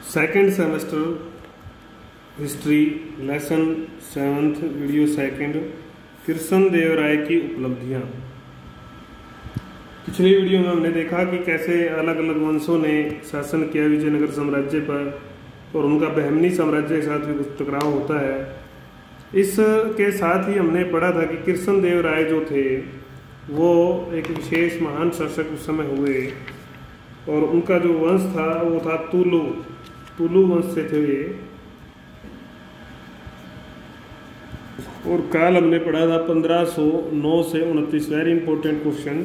Second semester history lesson 7th video second Krishnadevaraya की उपलब्धियां। पिछली वीडियो में हमने देखा कि कैसे अलग अलग वंशों ने शासन किया विजयनगर साम्राज्य पर और उनका बहमनी साम्राज्य के साथ भी कुछ टकराव होता है। इसके साथ ही हमने पढ़ा था कि कृष्णदेवराय जो थे वो एक विशेष महान शासक उस समय हुए और उनका जो वंश था वो था तुलु वंश से थे ये। और काल हमने पढ़ा था 1509 से 29। Very important question.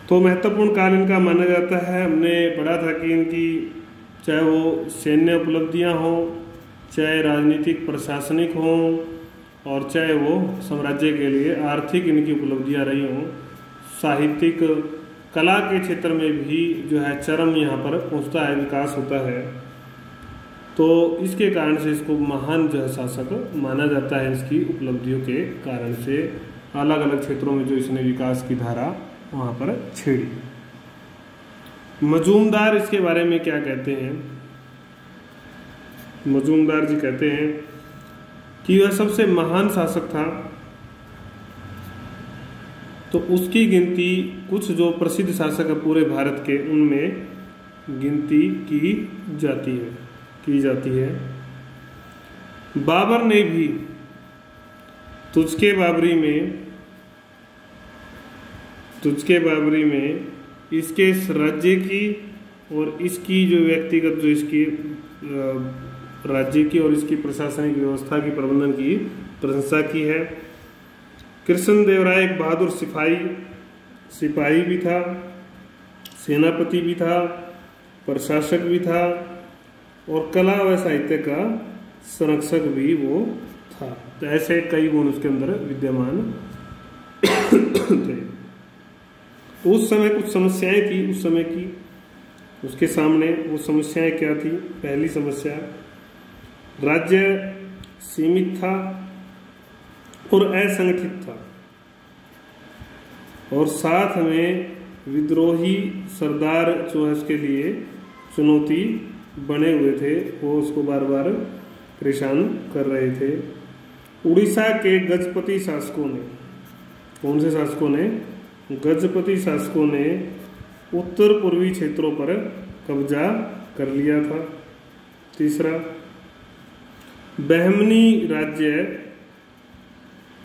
तो महत्वपूर्ण काल इनका माना जाता है। हमने पढ़ा था कि इनकी चाहे वो सैन्य उपलब्धियां हों, चाहे राजनीतिक प्रशासनिक हों और चाहे वो साम्राज्य के लिए आर्थिक इनकी उपलब्धियां रही हों, साहित्यिक कला के क्षेत्र में भी जो है चरम यहाँ पर पहुँचता है, विकास होता है। तो इसके कारण से इसको महान जो है शासक माना जाता है। इसकी उपलब्धियों के कारण से अलग अलग क्षेत्रों में जो इसने विकास की धारा वहाँ पर छेड़ी। मजूमदार इसके बारे में क्या कहते हैं? मजूमदार जी कहते हैं कि वह सबसे महान शासक था। तो उसकी गिनती कुछ जो प्रसिद्ध शासक है पूरे भारत के उनमें गिनती की जाती है। बाबर ने भी तुझके बाबरी में इसके राज्य की और इसकी जो व्यक्तिगत जो इसकी राज्य की और इसकी प्रशासनिक व्यवस्था की प्रबंधन की प्रशंसा की है। कृष्णदेवराय एक बहादुर सिपाही भी था, सेनापति भी था, प्रशासक भी था और कला व साहित्य का संरक्षक भी वो था। तो ऐसे कई गुण उसके अंदर विद्यमान थे। उस समय कुछ समस्याएं थी उस समय की उसके सामने। वो समस्याएं क्या थी? पहली समस्या, राज्य सीमित था और असंगठित था और साथ में विद्रोही सरदार जो है उसके लिए चुनौती बने हुए थे। वो उसको बार बार परेशान कर रहे थे। उड़ीसा के गजपति शासकों ने, कौन से शासकों ने? गजपति शासकों ने उत्तर पूर्वी क्षेत्रों पर कब्जा कर लिया था। तीसरा, बहमनी राज्य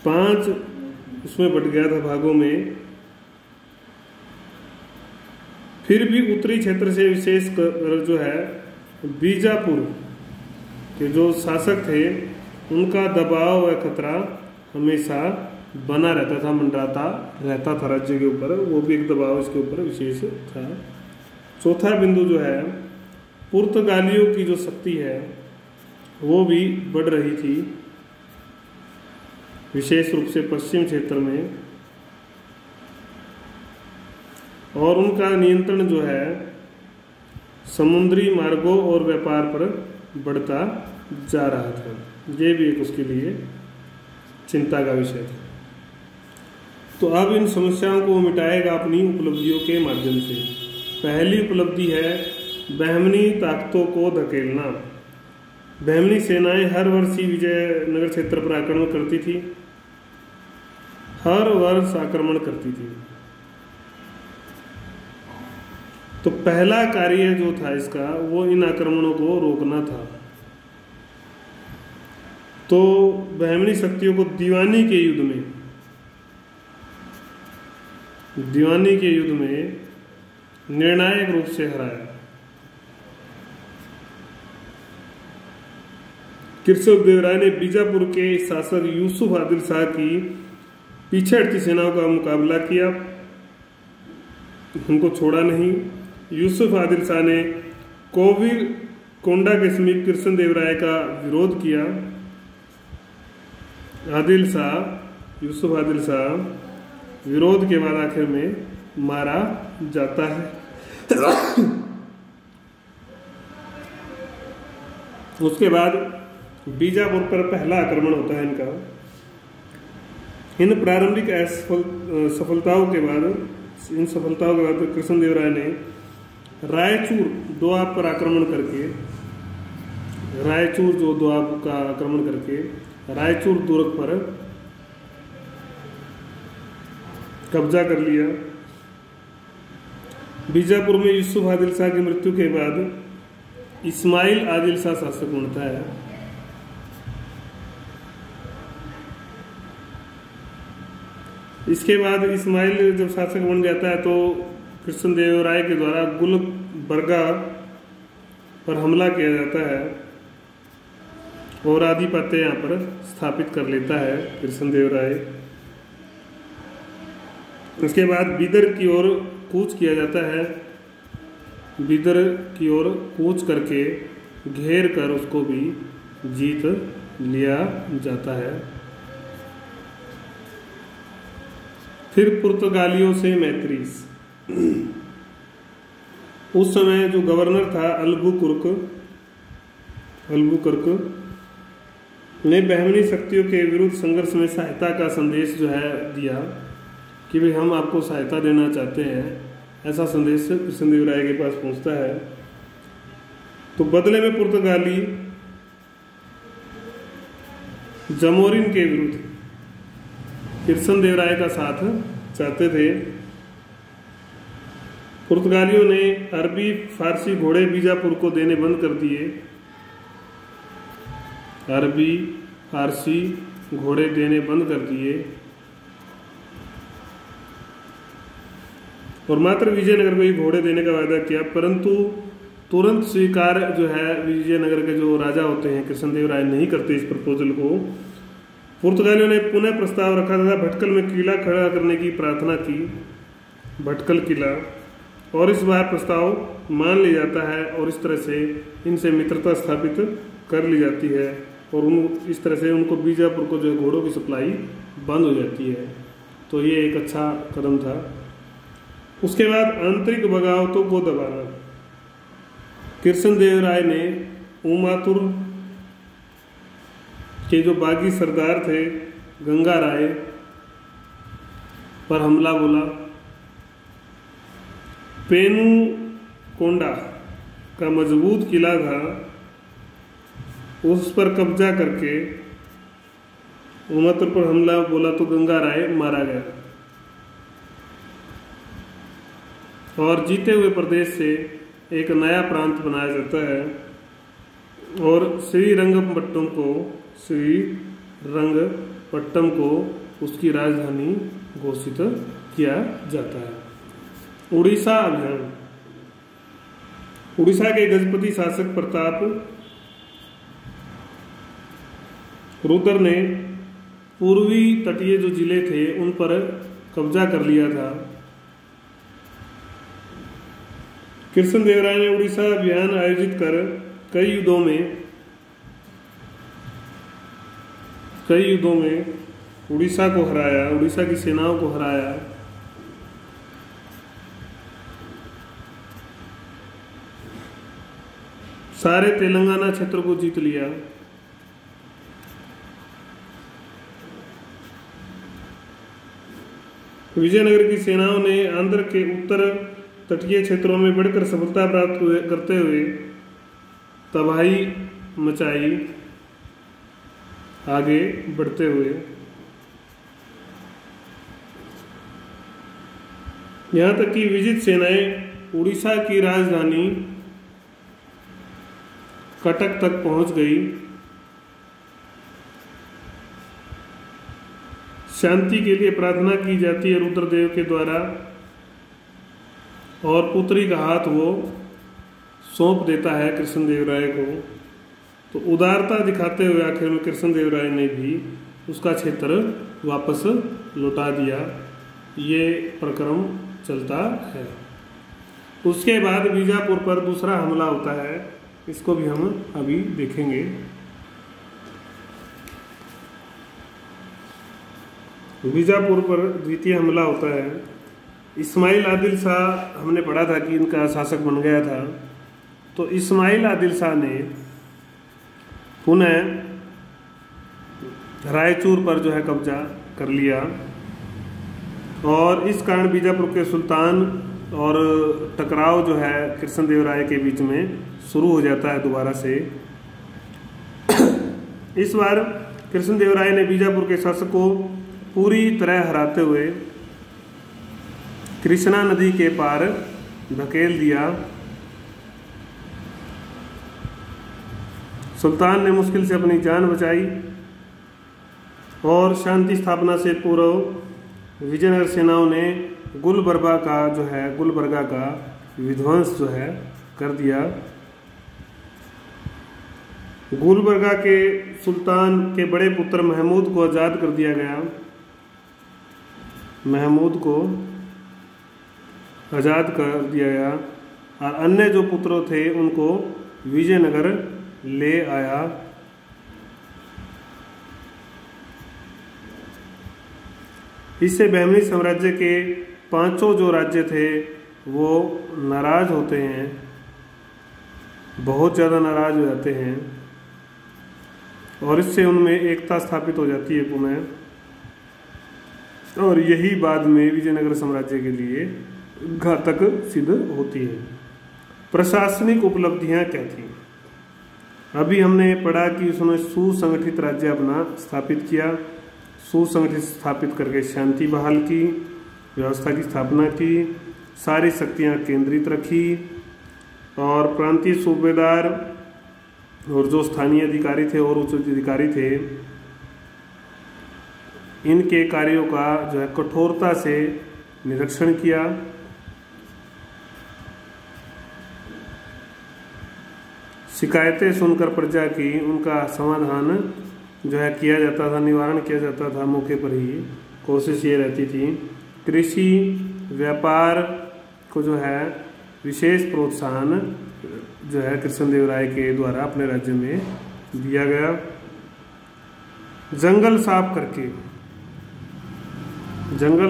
5 उसमें बट गया था भागों में। फिर भी उत्तरी क्षेत्र से विशेष कर जो है बीजापुर के जो शासक थे उनका दबाव व खतरा हमेशा बना रहता था, मंडराता रहता था राज्य के ऊपर। वो भी एक दबाव इसके ऊपर विशेष था। चौथा बिंदु जो है पुर्तगालियों की जो शक्ति है वो भी बढ़ रही थी, विशेष रूप से पश्चिम क्षेत्र में, और उनका नियंत्रण जो है समुद्री मार्गों और व्यापार पर बढ़ता जा रहा था। ये भी एक उसके लिए चिंता का विषय था। तो अब इन समस्याओं को मिटाएगा अपनी उपलब्धियों के माध्यम से। पहली उपलब्धि है बहमनी ताकतों को धकेलना। बहमनी सेनाएं हर वर्ष ही विजयनगर क्षेत्र पर आक्रमण करती थी, हर वर्ष आक्रमण करती थी। तो पहला कार्य जो था इसका वो इन आक्रमणों को रोकना था। तो बहमनी शक्तियों को दीवानी के युद्ध में निर्णायक रूप से हराया। कृष्णदेवराय ने बीजापुर के शासक यूसुफ आदिल शाह की पीछे हटती सेनाओं का मुकाबला किया, उनको छोड़ा नहीं। यूसुफ आदिल शाह ने कोविर कोंडा के समीप कृष्णदेवराय का विरोध किया। यूसुफ आदिल शाह विरोध के बाद आखिर में मारा जाता है। उसके बाद बीजापुर पर पहला आक्रमण होता है इनका। इन प्रारंभिक सफलताओं के बाद इन सफलताओं के बाद कृष्णदेवराय ने रायचूर दोआब पर आक्रमण करके, रायचूर जो दोआब का आक्रमण करके रायचूर दुर्ग पर कब्जा कर लिया। बीजापुर में यूसुफ आदिल शाह की मृत्यु के बाद इस्माइल आदिल शाह शासक बनता है। इसके बाद इस्माइल जब शासक बन जाता है तो कृष्णदेवराय के द्वारा गुलबर्गा पर हमला किया जाता है और आधिपत्य यहाँ पर स्थापित कर लेता है कृष्णदेवराय। इसके बाद बिदर की ओर कूच किया जाता है। बिदर की ओर कूच करके घेर कर उसको भी जीत लिया जाता है। फिर पुर्तगालियों से मैत्री। उस समय जो गवर्नर था अल्बुकर्क ने बहमनी शक्तियों के विरुद्ध संघर्ष में सहायता का संदेश जो है दिया कि भाई हम आपको सहायता देना चाहते हैं, ऐसा संदेश कृष्णदेवराय के पास पहुंचता है। तो बदले में पुर्तगाली जमोरिन के विरुद्ध कृष्णदेवराय का साथ चाहते थे। पुर्तगालियों ने अरबी फारसी घोड़े बीजापुर को देने बंद कर दिए। अरबी फारसी घोड़े देने बंद कर दिए और मात्र विजयनगर को ही घोड़े देने का वायदा किया, परंतु तुरंत स्वीकार जो है विजयनगर के जो राजा होते हैं कृष्णदेवराय नहीं करते इस प्रपोजल को। पुर्तगालियों ने पुनः प्रस्ताव रखा था भटकल में किला खड़ा करने की प्रार्थना की, भटकल किला, और इस बार प्रस्ताव मान लिया जाता है और इस तरह से इनसे मित्रता स्थापित कर ली जाती है और इस तरह से उनको बीजापुर को जो है घोड़ों की सप्लाई बंद हो जाती है। तो ये एक अच्छा कदम था। उसके बाद आंतरिक बगावतों को दबाना। कृष्णदेवराय ने उमातुर के जो बागी सरदार थे गंगा राय पर हमला बोला। पेनू कोंडा का मजबूत किला था, उस पर कब्जा करके उमातुर पर हमला बोला तो गंगा राय मारा गया और जीते हुए प्रदेश से एक नया प्रांत बनाया जाता है और श्रीरंगपट्टम को उसकी राजधानी घोषित किया जाता है। उड़ीसा अभियान। उड़ीसा के गजपति शासक प्रताप रुद्र ने पूर्वी तटीय जो जिले थे उन पर कब्जा कर लिया था। कृष्णदेवराय ने उड़ीसा अभियान आयोजित कर कई युद्धों में उड़ीसा को हराया, उड़ीसा की सेनाओं को हराया। सारे तेलंगाना क्षेत्र को जीत लिया। विजयनगर की सेनाओं ने आंध्र के उत्तर तटीय क्षेत्रों में बढ़कर सफलता प्राप्त करते हुए तबाही मचाई। आगे बढ़ते हुए यहाँ तक कि विजित सेनाएं उड़ीसा की राजधानी कटक तक पहुंच गई। शांति के लिए प्रार्थना की जाती है रुद्रदेव के द्वारा और पुत्री का हाथ वो सौंप देता है कृष्णदेवराय को। तो उदारता दिखाते हुए आखिर में कृष्णदेवराय ने भी उसका क्षेत्र वापस लौटा दिया। ये प्रक्रम चलता है। उसके बाद बीजापुर पर दूसरा हमला होता है, इसको भी हम अभी देखेंगे। बीजापुर पर द्वितीय हमला होता है। इस्माइल आदिल शाह हमने पढ़ा था कि इनका शासक बन गया था। तो इस्माइल आदिल शाह ने पुनः रायचूर पर जो है कब्जा कर लिया और इस कारण बीजापुर के सुल्तान और टकराव जो है कृष्णदेवराय के बीच में शुरू हो जाता है दोबारा से। इस बार कृष्णदेवराय ने बीजापुर के शासक को पूरी तरह हराते हुए कृष्णा नदी के पार धकेल दिया। सुल्तान ने मुश्किल से अपनी जान बचाई और शांति स्थापना से पूर्व विजयनगर सेनाओं ने गुलबर्गा का विध्वंस जो है कर दिया। गुलबर्गा के सुल्तान के बड़े पुत्र महमूद को आज़ाद कर दिया गया। और अन्य जो पुत्र थे उनको विजयनगर ले आया। इससे बहमनी साम्राज्य के पांचों जो राज्य थे वो नाराज होते हैं, बहुत ज़्यादा नाराज हो जाते हैं और इससे उनमें एकता स्थापित हो जाती है पुनः, और यही बाद में विजयनगर साम्राज्य के लिए घातक सिद्ध होती है। प्रशासनिक उपलब्धियां क्या थी? अभी हमने पढ़ा कि उसने सुसंगठित राज्य अपना स्थापित किया, सुसंगठित स्थापित करके शांति बहाल की, व्यवस्था की स्थापना की, सारी शक्तियां केंद्रित रखी और प्रांतीय सूबेदार और जो स्थानीय अधिकारी थे और उच्च अधिकारी थे इनके कार्यों का जो है कठोरता से निरीक्षण किया। शिकायतें सुनकर प्रजा की उनका समाधान जो है किया जाता था, निवारण किया जाता था मौके पर ही, कोशिश ये रहती थी। कृषि व्यापार को जो है विशेष प्रोत्साहन जो है कृष्णदेवराय के द्वारा अपने राज्य में दिया गया। जंगल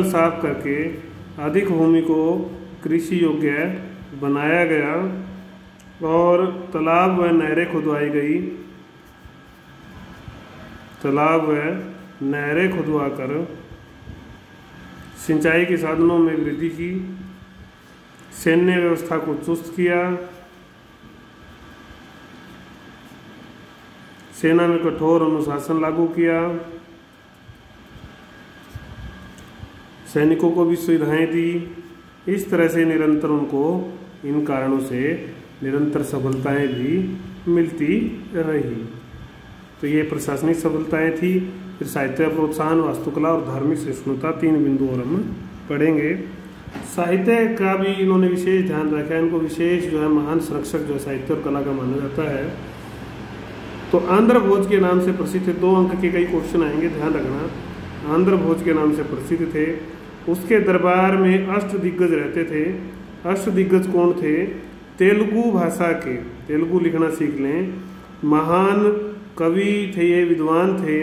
साफ करके अधिक भूमि को कृषि योग्य बनाया गया और तालाब व नहरें खुदवाई गई। तालाब व नहरें खुदवाकर सिंचाई के साधनों में वृद्धि की। सैन्य व्यवस्था को चुस्त किया। सेना में कठोर अनुशासन लागू किया। सैनिकों को भी सुविधाएं दी। इस तरह से निरंतर उनको इन कारणों से निरंतर सफलताएं भी मिलती रही। तो ये प्रशासनिक सफलताएं थी। फिर साहित्य प्रोत्साहन, वास्तुकला और धार्मिक सहिष्णुता, 3 बिंदु और हम पढ़ेंगे। साहित्य का भी इन्होंने विशेष ध्यान रखा। इनको विशेष जो है महान संरक्षक जो है साहित्य और कला का माना जाता है। तो आंध्र भोज के नाम से प्रसिद्ध थे। 2 अंक के कई क्वेश्चन आएंगे, ध्यान रखना। आंध्र भोज के नाम से प्रसिद्ध थे। उसके दरबार में अष्टदिग्गज रहते थे। अष्टदिग्गज कौन थे? तेलुगु भाषा के, तेलुगु लिखना सीख लें, महान कवि थे, ये विद्वान थे।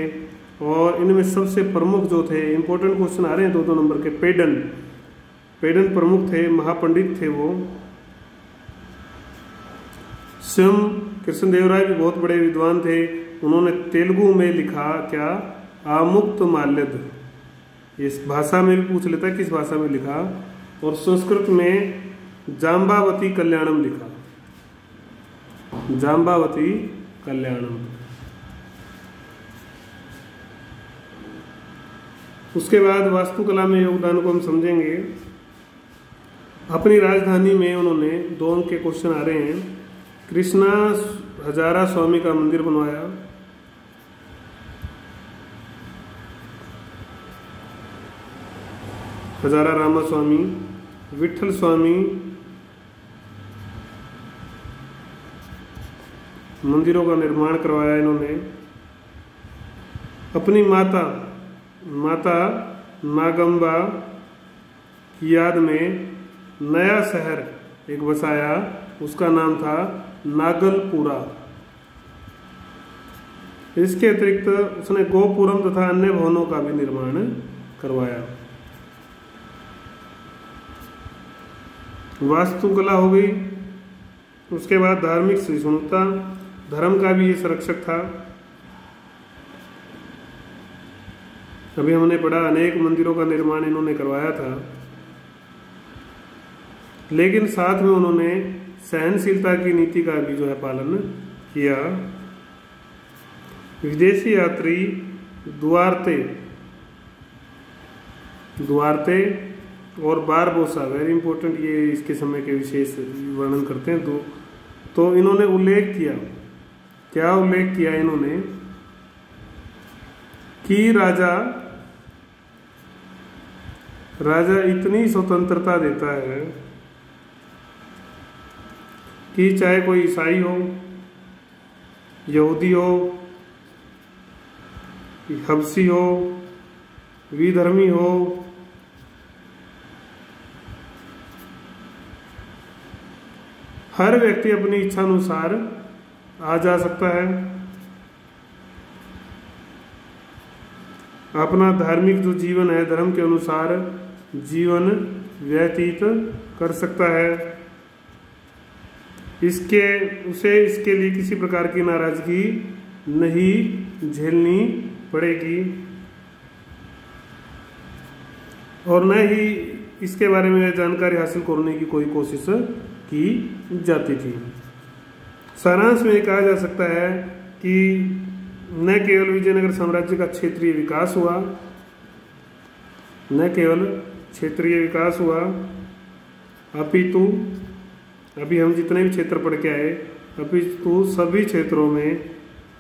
और इनमें सबसे प्रमुख जो थे, इंपॉर्टेंट क्वेश्चन आ रहे हैं 2-2 नंबर के, पेडन प्रमुख थे, महापंडित थे वो। स्वयं कृष्णदेवराय भी बहुत बड़े विद्वान थे। उन्होंने तेलुगु में लिखा क्या? आमुक्त माल्यद। इस भाषा में भी पूछ लेता है किस भाषा में लिखा। और संस्कृत में जाम्बावती कल्याणम लिखा, जाम्बावती कल्याणम। उसके बाद वास्तुकला में योगदान को हम समझेंगे। अपनी राजधानी में उन्होंने 2 अंक के क्वेश्चन आ रहे हैं। कृष्णा हजारा स्वामी का मंदिर बनवाया। हजारा रामा स्वामी, विठल स्वामी मंदिरों का निर्माण करवाया इन्होंने। अपनी माता नागंबा की याद में नया शहर एक बसाया, उसका नाम था नागलपुरा। इसके अतिरिक्त उसने गोपुरम तथा अन्य भवनों का भी निर्माण करवाया। वास्तुकला हो गई। उसके बाद धार्मिक सहिष्णुता, धर्म का भी ये संरक्षक था। अभी हमने पढ़ा अनेक मंदिरों का निर्माण इन्होंने करवाया था, लेकिन साथ में उन्होंने सहनशीलता की नीति का भी जो है पालन किया। विदेशी यात्री दुआर्ते और बारबोसा, वेरी इंपॉर्टेंट, ये इसके समय के विशेष वर्णन करते हैं। तो इन्होंने उल्लेख किया, क्या उल्लेख किया इन्होंने, कि राजा इतनी स्वतंत्रता देता है कि चाहे कोई ईसाई हो, यहूदी हो, हबसी हो, विधर्मी हो, हर व्यक्ति अपनी इच्छा अनुसार आ जा सकता है, अपना धार्मिक जो जीवन है धर्म के अनुसार जीवन व्यतीत कर सकता है। इसके लिए किसी प्रकार की नाराजगी नहीं झेलनी पड़ेगी और न ही इसके बारे में जानकारी हासिल करने की कोई कोशिश की जाती थी। सारांश में कहा जा सकता है कि न केवल विजयनगर साम्राज्य का क्षेत्रीय विकास हुआ, अपितु अभी हम जितने भी क्षेत्र पढ़ के आए, अपितु सभी क्षेत्रों में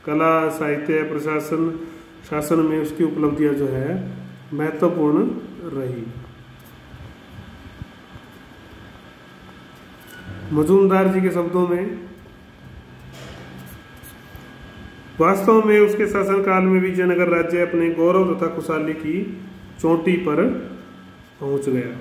कला, साहित्य, प्रशासन, शासन में उसकी उपलब्धियां जो है महत्वपूर्ण रही। मजूमदार जी के शब्दों में, वास्तव में उसके शासनकाल में विजयनगर राज्य अपने गौरव तथा खुशहाली की चोटी पर पहुंच गया।